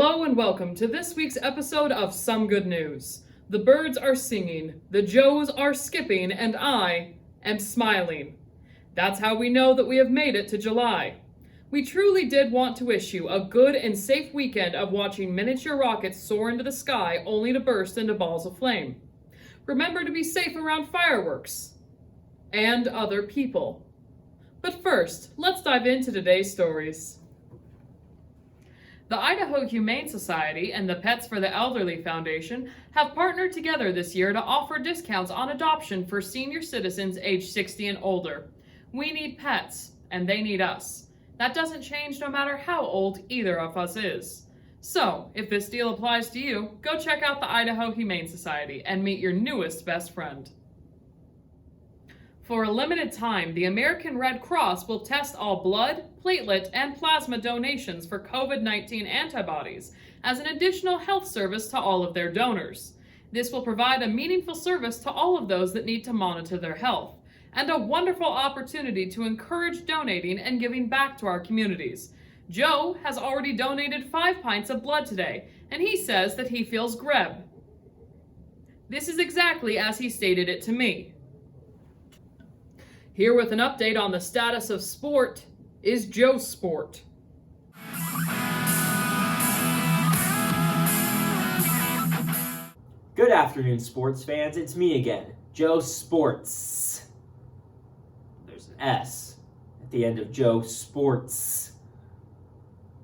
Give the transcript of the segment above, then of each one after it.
Hello and welcome to this week's episode of Some Good News. The birds are singing, the Joes are skipping, and I am smiling. That's how we know that we have made it to July. We truly did want to wish you a good and safe weekend of watching miniature rockets soar into the sky only to burst into balls of flame. Remember to be safe around fireworks and other people. But first, let's dive into today's stories. The Idaho Humane Society and the Pets for the Elderly Foundation have partnered together this year to offer discounts on adoption for senior citizens age 60 and older. We need pets, and they need us. That doesn't change no matter how old either of us is. So, if this deal applies to you, go check out the Idaho Humane Society and meet your newest best friend. For a limited time, the American Red Cross will test all blood, platelet, and plasma donations for COVID-19 antibodies as an additional health service to all of their donors. This will provide a meaningful service to all of those that need to monitor their health, and a wonderful opportunity to encourage donating and giving back to our communities. Joe has already donated 5 pints of blood today, and he says that he feels greb. This is exactly as he stated it to me. Here with an update on the status of sport is Joe Sport. Good afternoon, sports fans. It's me again, Joe Sports. There's an S at the end of Joe Sports.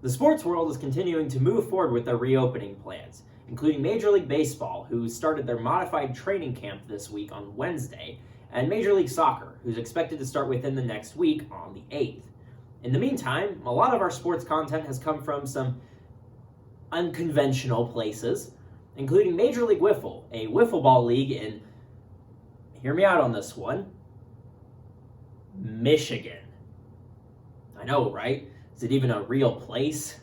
The sports world is continuing to move forward with their reopening plans, including Major League Baseball, who started their modified training camp this week on Wednesday, and Major League Soccer, who's expected to start within the next week on the 8th. In the meantime, a lot of our sports content has come from some unconventional places, including Major League Wiffle, a wiffle ball league in, hear me out on this one, Michigan. I know, right? Is it even a real place?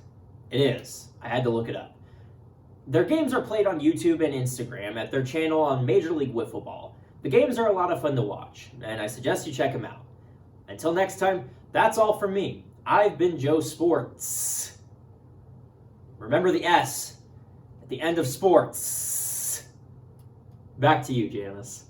It is. I had to look it up. Their games are played on YouTube and Instagram at their channel on Major League Wiffle Ball. The games are a lot of fun to watch, and I suggest you check them out. Until next time, that's all from me. I've been Joe Sports. Remember the S at the end of sports. Back to you, Janice.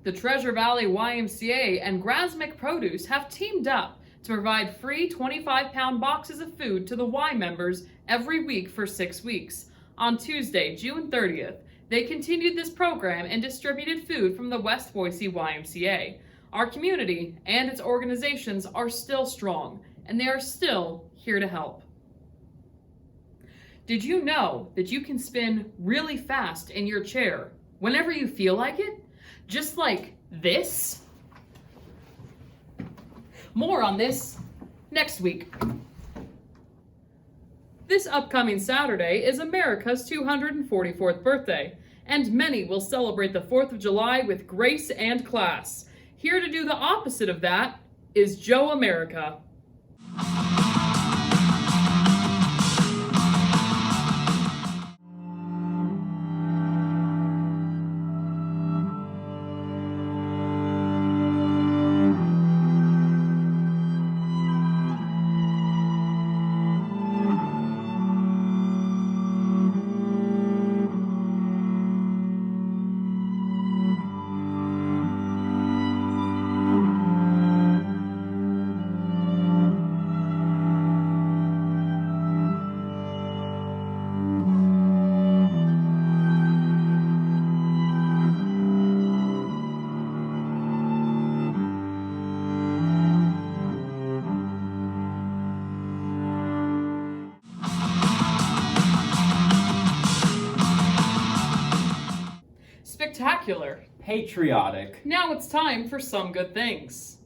The Treasure Valley YMCA and Grasmick Produce have teamed up to provide free 25-pound boxes of food to the Y members every week for 6 weeks. On Tuesday, June 30th, they continued this program and distributed food from the West Boise YMCA. Our community and its organizations are still strong, and they are still here to help. Did you know that you can spin really fast in your chair whenever you feel like it? Just like this? More on this next week. This upcoming Saturday is America's 244th birthday, and many will celebrate the 4th of July with grace and class. Here to do the opposite of that is Joe America. Spectacular. Patriotic. Now it's time for some good things.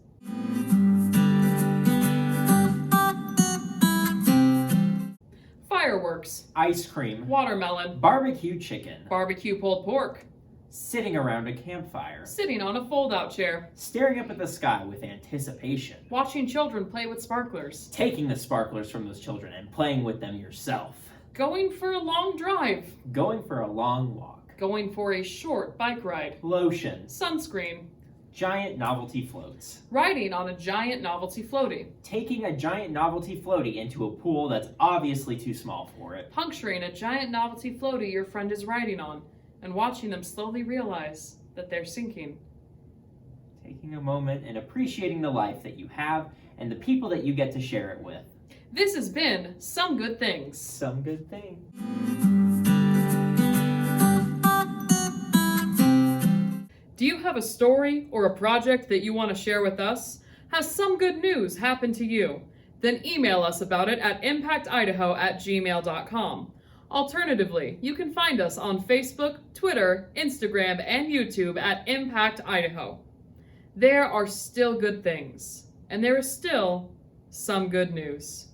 Fireworks, Ice cream. watermelon, Barbecue chicken. barbecue pulled pork, Sitting around a campfire. sitting on a fold-out chair, Staring up at the sky with anticipation. watching children play with sparklers, Taking the sparklers from those children and playing with them yourself. going for a long drive, Going for a long walk. going for a short bike ride, Lotion. sunscreen, Giant novelty floats. Riding on a giant novelty floaty. Taking a giant novelty floaty into a pool that's obviously too small for it. Puncturing a giant novelty floaty your friend is riding on, and watching them slowly realize that they're sinking. Taking a moment and appreciating the life that you have and the people that you get to share it with. This has been Some Good Things. Some good thing. Do you have a story or a project that you want to share with us? Has some good news happened to you? Then email us about it at impactidaho@gmail.com. Alternatively, you can find us on Facebook, Twitter, Instagram, and YouTube at Impact Idaho. There are still good things, and there is still some good news.